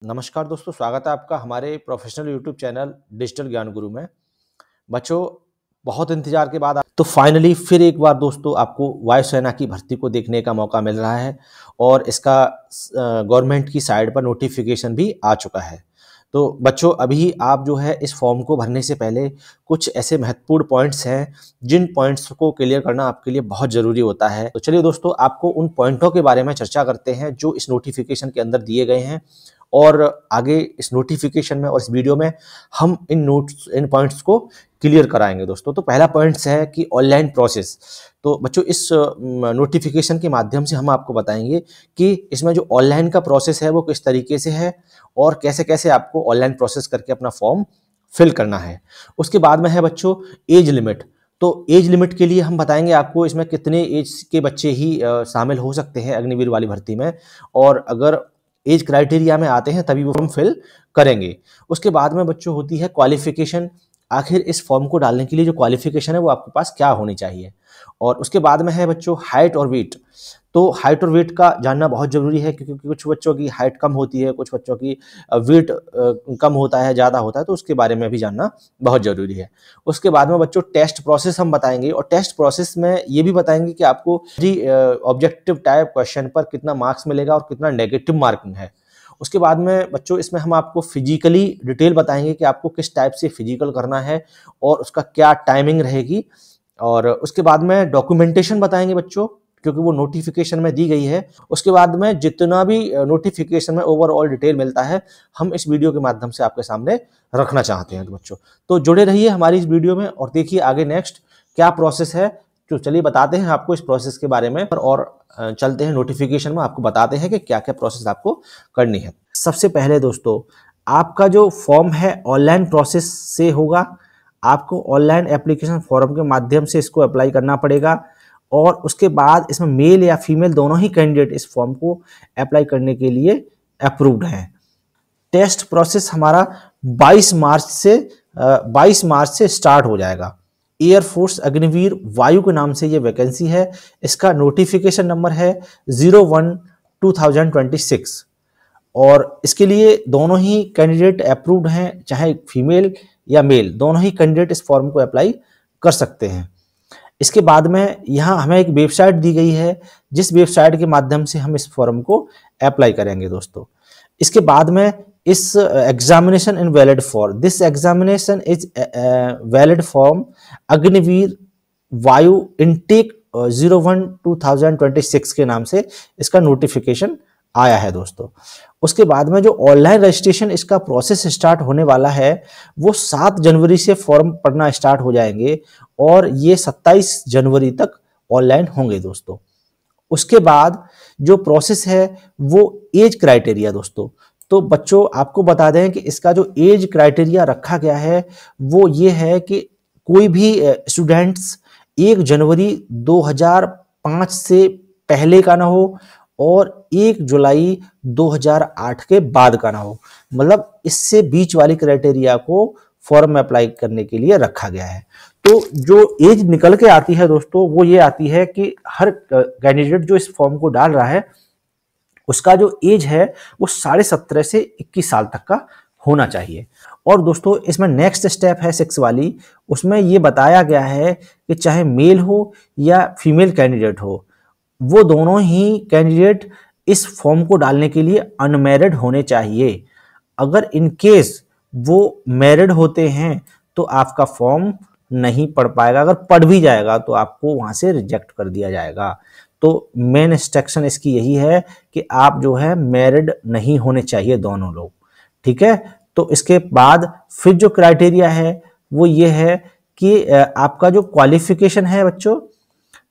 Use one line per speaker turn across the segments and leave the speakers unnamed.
नमस्कार दोस्तों, स्वागत है आपका हमारे प्रोफेशनल यूट्यूब चैनल डिजिटल ज्ञान गुरु में। बच्चों, बहुत इंतजार के बाद तो फाइनली फिर एक बार दोस्तों आपको वायुसेना की भर्ती को देखने का मौका मिल रहा है और इसका गवर्नमेंट की साइड पर नोटिफिकेशन भी आ चुका है। तो बच्चों, अभी आप जो है इस फॉर्म को भरने से पहले कुछ ऐसे महत्वपूर्ण पॉइंट्स हैं जिन पॉइंट्स को क्लियर करना आपके लिए बहुत ज़रूरी होता है। तो चलिए दोस्तों, आपको उन पॉइंटों के बारे में चर्चा करते हैं जो इस नोटिफिकेशन के अंदर दिए गए हैं और आगे इस नोटिफिकेशन में और इस वीडियो में हम इन पॉइंट्स को क्लियर कराएंगे दोस्तों। तो पहला पॉइंट्स है कि ऑनलाइन प्रोसेस। तो बच्चों, इस नोटिफिकेशन के माध्यम से हम आपको बताएंगे कि इसमें जो ऑनलाइन का प्रोसेस है वो किस तरीके से है और कैसे कैसे आपको ऑनलाइन प्रोसेस करके अपना फॉर्म फिल करना है। उसके बाद में है बच्चों एज लिमिट। तो एज लिमिट के लिए हम बताएंगे आपको इसमें कितने एज के बच्चे ही शामिल हो सकते हैं अग्निवीर वाली भर्ती में, और अगर एज क्राइटेरिया में आते हैं तभी वो फॉर्म फिल करेंगे। उसके बाद में बच्चों होती है क्वालिफिकेशन। आखिर इस फॉर्म को डालने के लिए जो क्वालिफिकेशन है वो आपके पास क्या होनी चाहिए। और उसके बाद में है बच्चों हाइट और वेट। तो हाइट और वेट का जानना बहुत ज़रूरी है क्योंकि कुछ बच्चों की हाइट कम होती है, कुछ बच्चों की वेट कम होता है, ज़्यादा होता है, तो उसके बारे में भी जानना बहुत ज़रूरी है। उसके बाद में बच्चों टेस्ट प्रोसेस हम बताएंगे और टेस्ट प्रोसेस में ये भी बताएंगे कि आपको ऑब्जेक्टिव टाइप क्वेश्चन पर कितना मार्क्स मिलेगा और कितना नेगेटिव मार्किंग है। उसके बाद में बच्चों इसमें हम आपको फिजिकली डिटेल बताएंगे कि आपको किस टाइप से फिजिकल करना है और उसका क्या टाइमिंग रहेगी। और उसके बाद में डॉक्यूमेंटेशन बताएंगे बच्चों, क्योंकि वो नोटिफिकेशन में दी गई है। उसके बाद में जितना भी नोटिफिकेशन में ओवरऑल डिटेल मिलता है हम इस वीडियो के माध्यम से आपके सामने रखना चाहते हैं। तो बच्चों, तो जुड़े रहिए हमारी इस वीडियो में और देखिए आगे नेक्स्ट क्या प्रोसेस है। तो चलिए बताते हैं आपको इस प्रोसेस के बारे में और चलते हैं नोटिफिकेशन में, आपको बताते हैं कि क्या क्या प्रोसेस आपको करनी है। सबसे पहले दोस्तों, आपका जो फॉर्म है ऑनलाइन प्रोसेस से होगा। आपको ऑनलाइन एप्लीकेशन फॉर्म के माध्यम से इसको अप्लाई करना पड़ेगा और उसके बाद इसमें मेल या फीमेल दोनों ही कैंडिडेट इस फॉर्म को अप्लाई करने के लिए अप्रूव्ड हैं। टेस्ट प्रोसेस हमारा 22 मार्च से स्टार्ट हो जाएगा। एयरफोर्स अग्निवीर वायु के नाम से ये वैकेंसी है। इसका नोटिफिकेशन नंबर है 01/2026 और इसके लिए दोनों ही कैंडिडेट अप्रूव्ड हैं, चाहे फीमेल या मेल, दोनों ही कैंडिडेट इस फॉर्म को अप्लाई कर सकते हैं। इसके बाद में यहाँ हमें एक वेबसाइट दी गई है जिस वेबसाइट के माध्यम से हम इस फॉर्म को अप्लाई करेंगे दोस्तों। इसके बाद में इस examination in valid for this examination is valid form Agniveer वायु इनटेक 01/2026 के नाम से इसका नोटिफिकेशन आया है दोस्तों। उसके बाद में जो ऑनलाइन रजिस्ट्रेशन इसका प्रोसेस स्टार्ट होने वाला है वो 7 जनवरी से फॉर्म पढ़ना स्टार्ट हो जाएंगे और ये 27 जनवरी तक ऑनलाइन होंगे दोस्तों। उसके बाद जो प्रोसेस है वो एज क्राइटेरिया दोस्तों। तो बच्चों, आपको बता दें कि इसका जो एज क्राइटेरिया रखा गया है वो ये है कि कोई भी स्टूडेंट्स 1 जनवरी 2005 से पहले का ना हो और 1 जुलाई 2008 के बाद का ना हो। मतलब इससे बीच वाली क्राइटेरिया को फॉर्म में अप्लाई करने के लिए रखा गया है। तो जो एज निकल के आती है दोस्तों वो ये आती है कि हर कैंडिडेट जो इस फॉर्म को डाल रहा है उसका जो एज है वो 17.5 से 21 साल तक का होना चाहिए। और दोस्तों इसमें नेक्स्ट स्टेप है 6 वाली, उसमें ये बताया गया है कि चाहे मेल हो या फीमेल कैंडिडेट हो, वो दोनों ही कैंडिडेट इस फॉर्म को डालने के लिए अनमैरिड होने चाहिए। अगर इन केस वो मैरिड होते हैं तो आपका फॉर्म नहीं पढ़ पाएगा, अगर पढ़ भी जाएगा तो आपको वहां से रिजेक्ट कर दिया जाएगा। तो मेन इंस्ट्रक्शन इसकी यही है कि आप जो है मैरिड नहीं होने चाहिए दोनों लोग, ठीक है। तो इसके बाद फिर जो क्राइटेरिया है वो ये है कि आपका जो क्वालिफिकेशन है बच्चों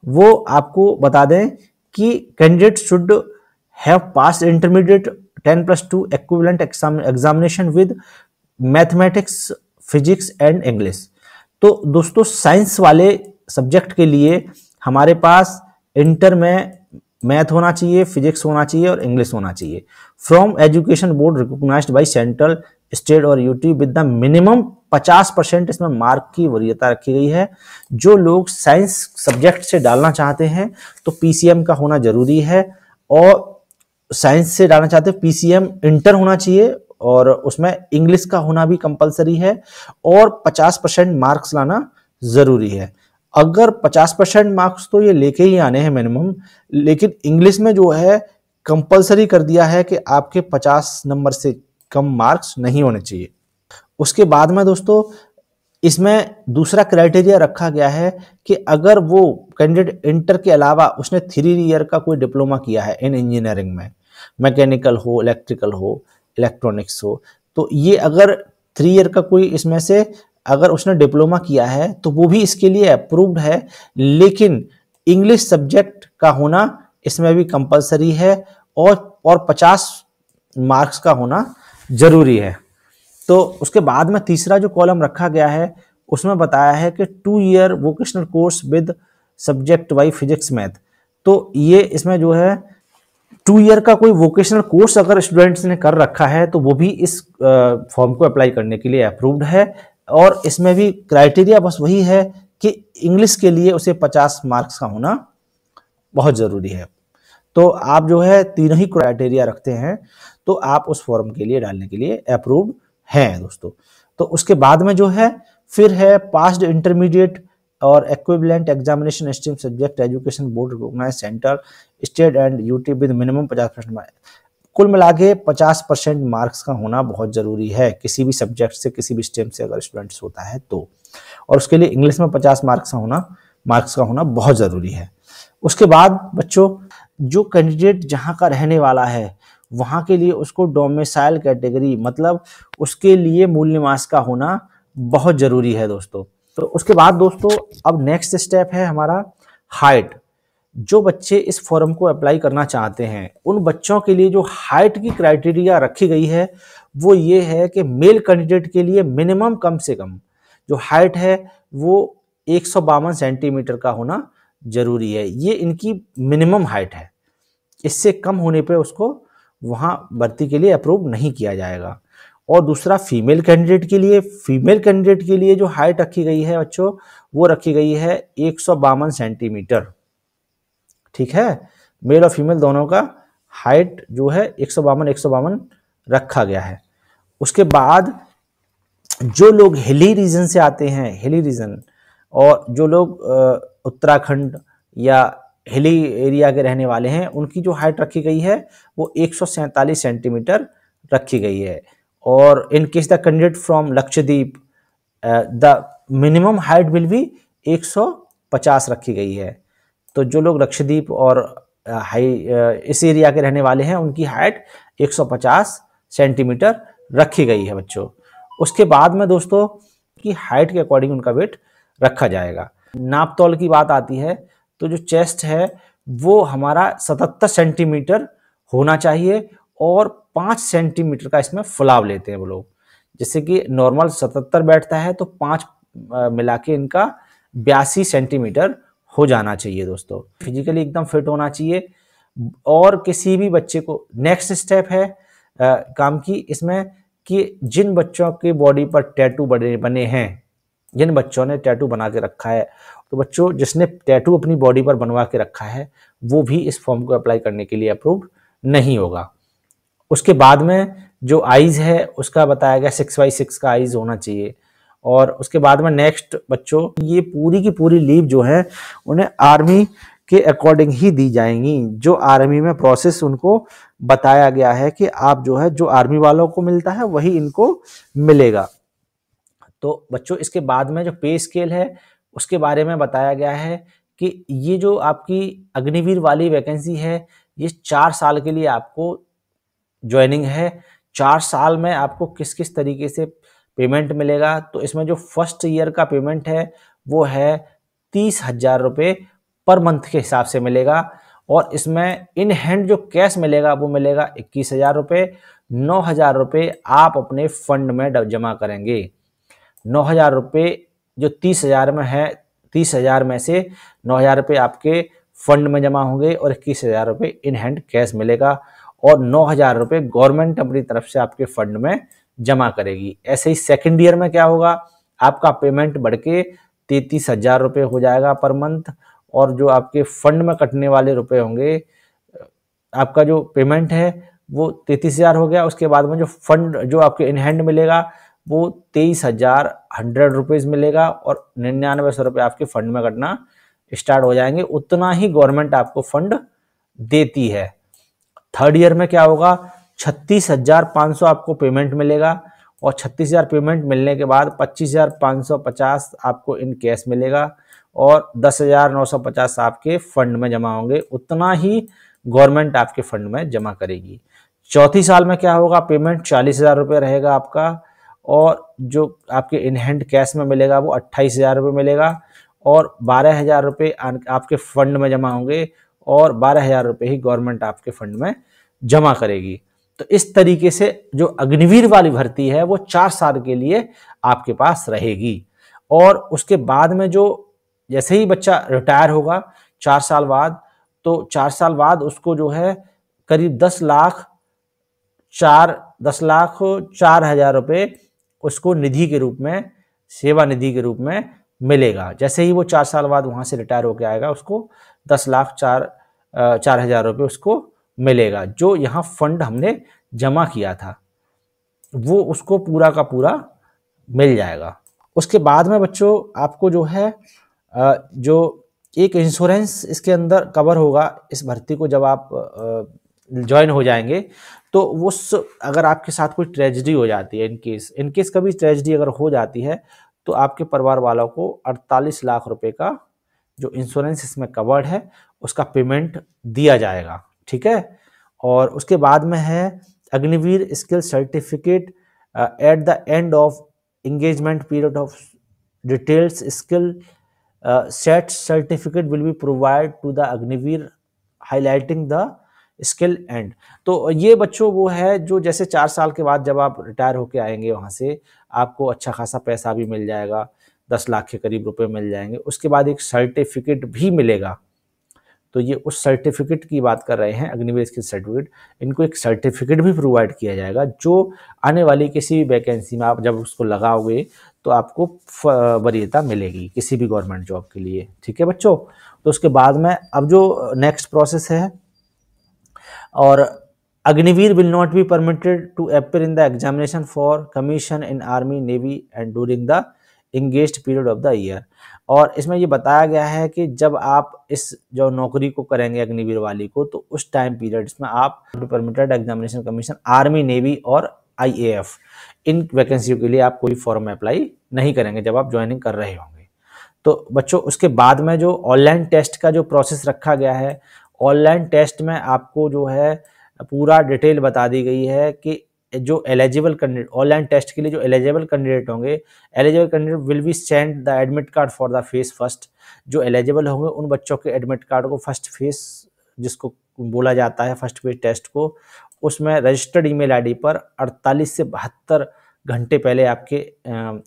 वो आपको बता दें कि candidate should have pass intermediate 10+2 equivalent examination with mathematics, physics and English. तो दोस्तों साइंस वाले सब्जेक्ट के लिए हमारे पास इंटर में मैथ होना चाहिए, फिजिक्स होना चाहिए और इंग्लिश होना चाहिए। From education board recognized by central, state और यूटी विद द मिनिमम 50% इसमें मार्क की वरीयता रखी गई है। जो लोग साइंस सब्जेक्ट से डालना चाहते हैं तो पीसीएम का होना जरूरी है और साइंस से डालना चाहते हैं पीसीएम इंटर होना चाहिए और उसमें इंग्लिश का होना भी कंपलसरी है और 50% मार्क्स लाना जरूरी है। अगर 50% मार्क्स तो ये लेके ही आने हैं मिनिमम, लेकिन इंग्लिश में जो है कंपलसरी कर दिया है कि आपके 50 नंबर से कम मार्क्स नहीं होने चाहिए। उसके बाद में दोस्तों इसमें दूसरा क्राइटेरिया रखा गया है कि अगर वो कैंडिडेट इंटर के अलावा उसने 3 ईयर का कोई डिप्लोमा किया है इन इंजीनियरिंग में, मैकेनिकल हो, इलेक्ट्रिकल हो, इलेक्ट्रॉनिक्स हो, तो ये अगर 3 ईयर का कोई इसमें से अगर उसने डिप्लोमा किया है तो वो भी इसके लिए अप्रूव्ड है, लेकिन इंग्लिश सब्जेक्ट का होना इसमें भी कंपलसरी है और 50 मार्क्स का होना जरूरी है। तो उसके बाद में तीसरा जो कॉलम रखा गया है उसमें बताया है कि 2 year vocational course with subject वाई फिजिक्स मैथ। तो ये इसमें जो है 2 ईयर का कोई वोकेशनल कोर्स अगर स्टूडेंट्स ने कर रखा है तो वो भी इस फॉर्म को अप्लाई करने के लिए अप्रूव्ड है। और इसमें भी क्राइटेरिया बस वही है कि इंग्लिश के लिए उसे 50 मार्क्स का होना बहुत ज़रूरी है। तो आप जो है तीनों ही क्राइटेरिया रखते हैं तो आप उस फॉर्म के लिए डालने के लिए अप्रूव्ड हैं दोस्तों। तो उसके बाद में जो है फिर है पास्ड इंटरमीडिएट और equivalent examination stream subject education board recognized center state and UT with minimum 50% marks. कुल मिला के 50% मार्क्स का होना बहुत जरूरी है किसी भी सब्जेक्ट से, किसी भी स्ट्रीम से अगर स्टूडेंट्स होता है तो। और उसके लिए इंग्लिश में 50 मार्क्स का होना बहुत जरूरी है। उसके बाद बच्चों जो कैंडिडेट जहां का रहने वाला है वहां के लिए उसको डोमिसाइल कैटेगरी मतलब उसके लिए मूल निवास का होना बहुत जरूरी है दोस्तों। तो उसके बाद दोस्तों अब नेक्स्ट स्टेप है हमारा हाइट। जो बच्चे इस फॉर्म को अप्लाई करना चाहते हैं उन बच्चों के लिए जो हाइट की क्राइटेरिया रखी गई है वो ये है कि मेल कैंडिडेट के लिए मिनिमम कम से कम जो हाइट है वो 152 सेंटीमीटर का होना जरूरी है। ये इनकी मिनिमम हाइट है, इससे कम होने पे उसको वहां भर्ती के लिए अप्रूव नहीं किया जाएगा। और दूसरा फीमेल कैंडिडेट के लिए जो हाइट रखी गई है बच्चों वो रखी गई है 152 सेंटीमीटर। ठीक है, मेल और फीमेल दोनों का हाइट जो है 152 रखा गया है। उसके बाद जो लोग हिली रीजन से आते हैं, हिली रीजन, और जो लोग उत्तराखंड या हिली एरिया के रहने वाले हैं उनकी जो हाइट रखी गई है वो 147 सेंटीमीटर रखी गई है। और in case the candidate from Lakshadweep the minimum height will be 150 रखी गई है। तो जो लोग लक्षद्वीप और इस एरिया के रहने वाले हैं उनकी हाइट 150 सेंटीमीटर रखी गई है बच्चों। उसके बाद में दोस्तों की हाइट के अकॉर्डिंग उनका वेट रखा जाएगा। नाप तौल की बात आती है तो जो चेस्ट है वो हमारा 77 सेंटीमीटर होना चाहिए और 5 सेंटीमीटर का इसमें फुलाव लेते हैं वो लोग। जैसे कि नॉर्मल 77 बैठता है तो 5 मिला के इनका 82 सेंटीमीटर हो जाना चाहिए दोस्तों। फिजिकली एकदम फिट होना चाहिए। और किसी भी बच्चे को नेक्स्ट स्टेप है काम की इसमें कि जिन बच्चों के बॉडी पर टैटू बने हैं, जिन बच्चों ने टैटू बना के रखा है, तो बच्चों जिसने टैटू अपनी बॉडी पर बनवा के रखा है वो भी इस फॉर्म को अप्लाई करने के लिए अप्रूव्ड नहीं होगा। उसके बाद में जो आईज है उसका बताया गया 6x6 का आईज होना चाहिए। और उसके बाद में नेक्स्ट बच्चों ये पूरी की पूरी लीव जो है उन्हें आर्मी के अकॉर्डिंग ही दी जाएंगी। जो आर्मी में प्रोसेस उनको बताया गया है कि आप जो है जो आर्मी वालों को मिलता है वही इनको मिलेगा। तो बच्चों इसके बाद में जो पे स्केल है उसके बारे में बताया गया है कि ये जो आपकी अग्निवीर वाली वैकेंसी है ये 4 साल के लिए आपको ज्वाइनिंग है। 4 साल में आपको किस किस तरीके से पेमेंट मिलेगा, तो इसमें जो फर्स्ट ईयर का पेमेंट है वो है 30,000 रुपये पर मंथ के हिसाब से मिलेगा। और इसमें इन हैंड जो कैश मिलेगा वो मिलेगा 21,000 रुपये। 9,000 रुपये आप अपने फंड में जमा करेंगे। 9,000 रुपये जो 30,000 में है, 30,000 में से 9,000 रुपये आपके फंड में जमा होंगे और 21,000 रुपये इन हैंड कैश मिलेगा। और 9,000 रुपये गवर्नमेंट अपनी तरफ से आपके फंड में जमा करेगी। ऐसे ही सेकेंड ईयर में क्या होगा, आपका पेमेंट बढ़ के 33,000 रुपये हो जाएगा पर मंथ। और जो आपके फंड में कटने वाले रुपए होंगे आपका जो पेमेंट है वो 33,000 हो गया। उसके बाद में जो फंड जो आपके इन हैंड मिलेगा वो 23,100 रुपीज़ मिलेगा और 9900 रुपये आपके फंड में कटना स्टार्ट हो जाएंगे। उतना ही गवर्नमेंट आपको फंड देती है। थर्ड ईयर में क्या होगा, 36,500 आपको पेमेंट मिलेगा और 36,000 पेमेंट मिलने के बाद 25,550 आपको इन कैश मिलेगा और 10,950 आपके फंड में जमा होंगे। उतना ही गवर्नमेंट आपके फंड में जमा करेगी। चौथी साल में क्या होगा, पेमेंट 40,000 रुपये रहेगा आपका और जो आपके इन हैंड कैश में मिलेगा वो 28,000 रुपये मिलेगा और 12,000 रुपये आपके फंड में जमा होंगे और 12,000 रुपये ही गवर्नमेंट आपके फंड में जमा करेगी। तो इस तरीके से जो अग्निवीर वाली भर्ती है वो 4 साल के लिए आपके पास रहेगी और उसके बाद में जो जैसे ही बच्चा रिटायर होगा 4 साल बाद, तो 4 साल बाद उसको जो है करीब 10,04,000 रुपये उसको निधि के रूप में, सेवा निधि के रूप में मिलेगा। जैसे ही वो 4 साल बाद वहां से रिटायर होकर आएगा उसको 10,04,000 रुपये उसको मिलेगा। जो यहाँ फंड हमने जमा किया था वो उसको पूरा का पूरा मिल जाएगा। उसके बाद में बच्चों आपको जो है जो एक इंश्योरेंस इसके अंदर कवर होगा इस भर्ती को जब आप ज्वाइन हो जाएंगे, तो उस अगर आपके साथ कोई ट्रेजेडी हो जाती है, इनकेस कभी ट्रेजेडी अगर हो जाती है तो आपके परिवार वालों को 48 लाख रुपए का जो इंश्योरेंस इसमें कवर्ड है उसका पेमेंट दिया जाएगा। ठीक है। और उसके बाद में है Agniveer skill certificate at the end of engagement period of details skill set certificate will be provided to the Agniveer highlighting the skill end। तो ये बच्चों वो है जो जैसे 4 साल के बाद जब आप रिटायर होके आएंगे वहां से आपको अच्छा खासा पैसा भी मिल जाएगा, 10 लाख के करीब रुपए मिल जाएंगे। उसके बाद एक सर्टिफिकेट भी मिलेगा। तो ये उस सर्टिफिकेट की बात कर रहे हैं, अग्निवीर स्किल सर्टिफिकेट। इनको एक सर्टिफिकेट भी प्रोवाइड किया जाएगा जो आने वाली किसी भी वैकेंसी में आप जब उसको लगाओगे तो आपको वरीयता मिलेगी किसी भी गवर्नमेंट जॉब के लिए। ठीक है बच्चों। तो उसके बाद में अब जो नेक्स्ट प्रोसेस है, और Agniveer will not be permitted to appear in the examination for commission in army navy and during the engaged period of the year. और इसमें ये बताया गया है कि जब आप इस जो नौकरी को करेंगे अग्निवीर वाली को, तो उस टाइम पीरियड्स में आप permitted examination commission army navy और IAF इन वैकेंसियों के लिए आप कोई फॉर्म अप्लाई नहीं करेंगे जब आप ज्वाइनिंग कर रहे होंगे। तो बच्चों उसके बाद में जो ऑनलाइन टेस्ट का जो प्रोसेस रखा गया है, ऑनलाइन टेस्ट में आपको जो है पूरा डिटेल बता दी गई है कि जो एलिजिबल कैंडिडेट ऑनलाइन टेस्ट के लिए जो एलिजिबल कैंडिडेट होंगे, eligible candidate will be send the admit card for the phase first. जो एलिजिबल होंगे उन बच्चों के एडमिट कार्ड को फर्स्ट फेज जिसको बोला जाता है फर्स्ट फेज टेस्ट को, उसमें रजिस्टर्ड ईमेल आईडी पर 48 से 72 घंटे पहले आपके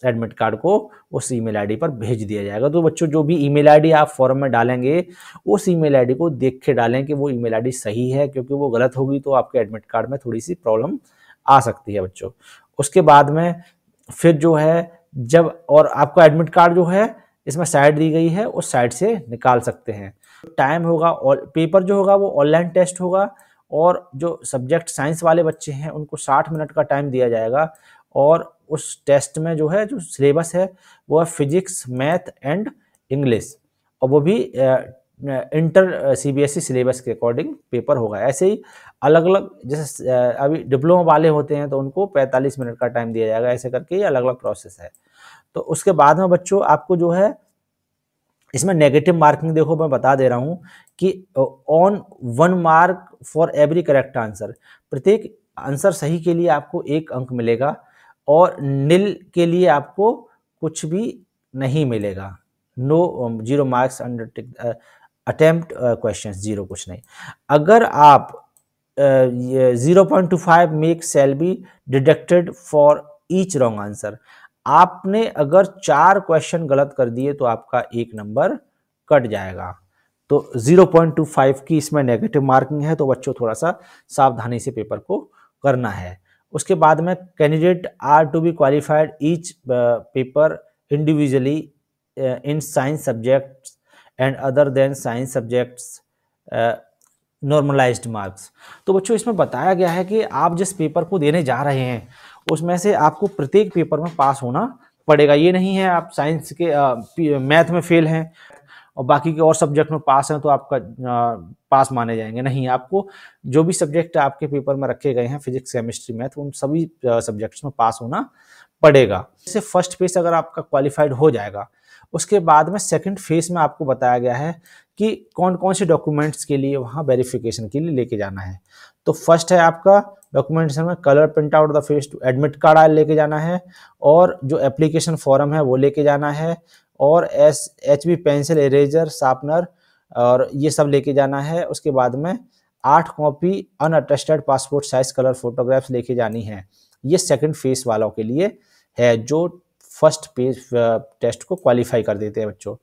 एडमिट कार्ड को उस ईमेल आईडी पर भेज दिया जाएगा। तो बच्चों जो भी ईमेल आईडी आप फॉर्म में डालेंगे उस ईमेल आईडी को देख के डालें कि वो ईमेल आईडी सही है, क्योंकि वो गलत होगी तो आपके एडमिट कार्ड में थोड़ी सी प्रॉब्लम आ सकती है बच्चों। उसके बाद में फिर जो है जब और आपका एडमिट कार्ड जो है इसमें साइड दी गई है उस साइड से निकाल सकते हैं। टाइम होगा और पेपर जो होगा वो ऑनलाइन टेस्ट होगा और जो सब्जेक्ट साइंस वाले बच्चे हैं उनको 60 मिनट का टाइम दिया जाएगा और उस टेस्ट में जो है जो सिलेबस है वो है फिजिक्स, मैथ एंड इंग्लिश, और वो भी इंटर CBSE सिलेबस के अकॉर्डिंग पेपर होगा। ऐसे ही अलग अलग जैसे अभी डिप्लोमा वाले होते हैं तो उनको 45 मिनट का टाइम दिया जाएगा। ऐसे करके ये अलग अलग प्रोसेस है। तो उसके बाद में बच्चों आपको जो है इसमें नेगेटिव मार्किंग देखो मैं बता दे रहा हूं कि on 1 mark for every correct answer, प्रत्येक आंसर सही के लिए आपको 1 अंक मिलेगा और नील के लिए आपको कुछ भी नहीं मिलेगा। No 0 marks under attempt question, 0 कुछ नहीं। अगर आप 0.25 make shall be deducted for each wrong answer, आपने अगर 4 क्वेश्चन गलत कर दिए तो आपका 1 नंबर कट जाएगा। तो 0.25 की इसमें नेगेटिव मार्किंग है, तो बच्चों थोड़ा सा सावधानी से पेपर को करना है। उसके बाद में candidate are to be qualified each paper individually in science subjects and other than science subjects normalized marks. तो बच्चों इसमें बताया गया है कि आप जिस पेपर को देने जा रहे हैं उसमें से आपको प्रत्येक पेपर में पास होना पड़ेगा। ये नहीं है आप साइंस के मैथ में फेल हैं और बाकी के और सब्जेक्ट में पास हैं तो आपका पास माने जाएंगे। नहीं, आपको जो भी सब्जेक्ट आपके पेपर में रखे गए हैं फिजिक्स, केमिस्ट्री, मैथ, उन सभी सब्जेक्ट्स में पास होना पड़ेगा। जैसे फर्स्ट फेज अगर आपका क्वालिफाइड हो जाएगा, उसके बाद में सेकंड फेज में आपको बताया गया है कि कौन कौन से डॉक्यूमेंट्स के लिए वहाँ वेरिफिकेशन के लिए लेके जाना है। तो फर्स्ट है आपका डॉक्यूमेंटेशन में colour print out the face to admit card लेके जाना है, और जो एप्लीकेशन फॉर्म है वो लेके जाना है, और HB पेंसिल, इरेजर, शार्पनर और ये सब लेके जाना है। उसके बाद में 8 copy unattested passport size colour photographs लेके जानी है। ये सेकंड फेज वालों के लिए है जो फर्स्ट पेज टेस्ट को क्वालिफाई कर देते हैं बच्चों।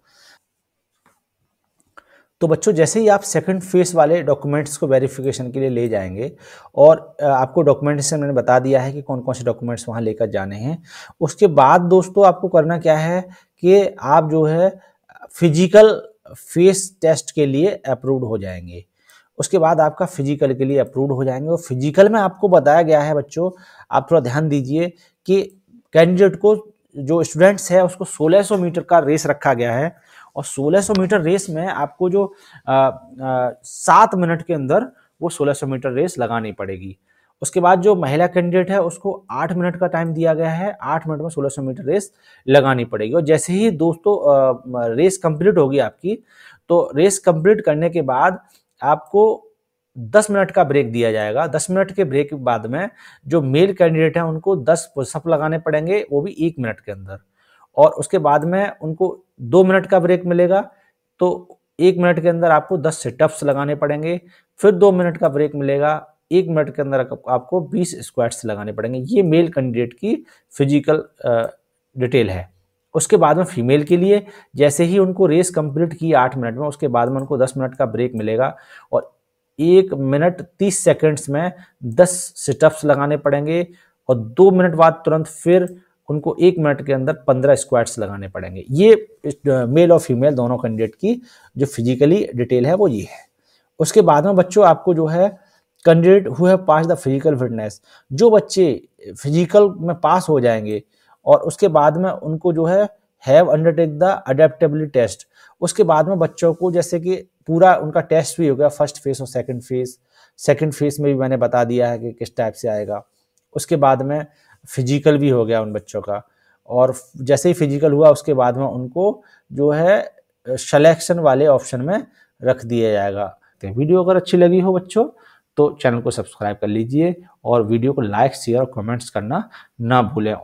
तो बच्चों जैसे ही आप सेकंड फेज वाले डॉक्यूमेंट्स को वेरिफिकेशन के लिए ले जाएंगे, और आपको डॉक्यूमेंटेशन मैंने बता दिया है कि कौन कौन से डॉक्यूमेंट्स वहाँ लेकर जाने हैं, उसके बाद दोस्तों आपको करना क्या है कि आप जो है फिजिकल फेस टेस्ट के लिए अप्रूव्ड हो जाएंगे। उसके बाद आपका फिजिकल के लिए अप्रूव्ड हो जाएंगे, और फिजिकल में आपको बताया गया है बच्चों, आप थोड़ा ध्यान दीजिए कि कैंडिडेट को, जो स्टूडेंट्स है उसको 1600 मीटर का रेस रखा गया है, और 1600 मीटर रेस में आपको जो 7 मिनट के अंदर वो 1600 मीटर रेस लगानी पड़ेगी। उसके बाद जो महिला कैंडिडेट है उसको 8 मिनट का टाइम दिया गया है, 8 मिनट में 1600 मीटर रेस लगानी पड़ेगी। और जैसे ही दोस्तों रेस कंप्लीट होगी आपकी, तो रेस कंप्लीट करने के बाद आपको 10 मिनट का ब्रेक दिया जाएगा। 10 मिनट के ब्रेक के बाद में जो मेल कैंडिडेट है उनको 10 पुशअप लगाने पड़ेंगे, वो भी 1 मिनट के अंदर, और उसके बाद में उनको 2 मिनट का ब्रेक मिलेगा। तो 1 मिनट के अंदर आपको 10 सिटअप्स लगाने पड़ेंगे, फिर 2 मिनट का ब्रेक मिलेगा, 1 मिनट के अंदर आपको 20 स्क्वाट्स लगाने पड़ेंगे। ये मेल कैंडिडेट की फिजिकल डिटेल है। उसके बाद में फीमेल के लिए जैसे ही उनको रेस कंप्लीट की 8 मिनट में, उसके बाद में उनको 10 मिनट का ब्रेक मिलेगा, और 1 मिनट 30 सेकेंड्स में 10 सिटअप्स लगाने पड़ेंगे, और 2 मिनट बाद तुरंत फिर उनको 1 मिनट के अंदर 15 स्क्वाट्स लगाने पड़ेंगे। ये मेल और फीमेल दोनों कैंडिडेट की जो फिजिकली डिटेल है वो ये है। उसके बाद में बच्चों आपको जो है candidate who have pass the physical fitness, जो बच्चे फिजिकल में पास हो जाएंगे और उसके बाद में उनको जो है have undertake the adaptability test. उसके बाद में बच्चों को जैसे कि पूरा उनका टेस्ट भी हो गया, फर्स्ट फेज और सेकंड फेज। सेकंड फेज में भी मैंने बता दिया है कि किस टाइप से आएगा। उसके बाद में फिजिकल भी हो गया उन बच्चों का, और जैसे ही फिजिकल हुआ उसके बाद में उनको जो है सिलेक्शन वाले ऑप्शन में रख दिया जाएगा। वीडियो अगर अच्छी लगी हो बच्चों तो चैनल को सब्सक्राइब कर लीजिए, और वीडियो को लाइक, शेयर और कमेंट्स करना ना भूलें।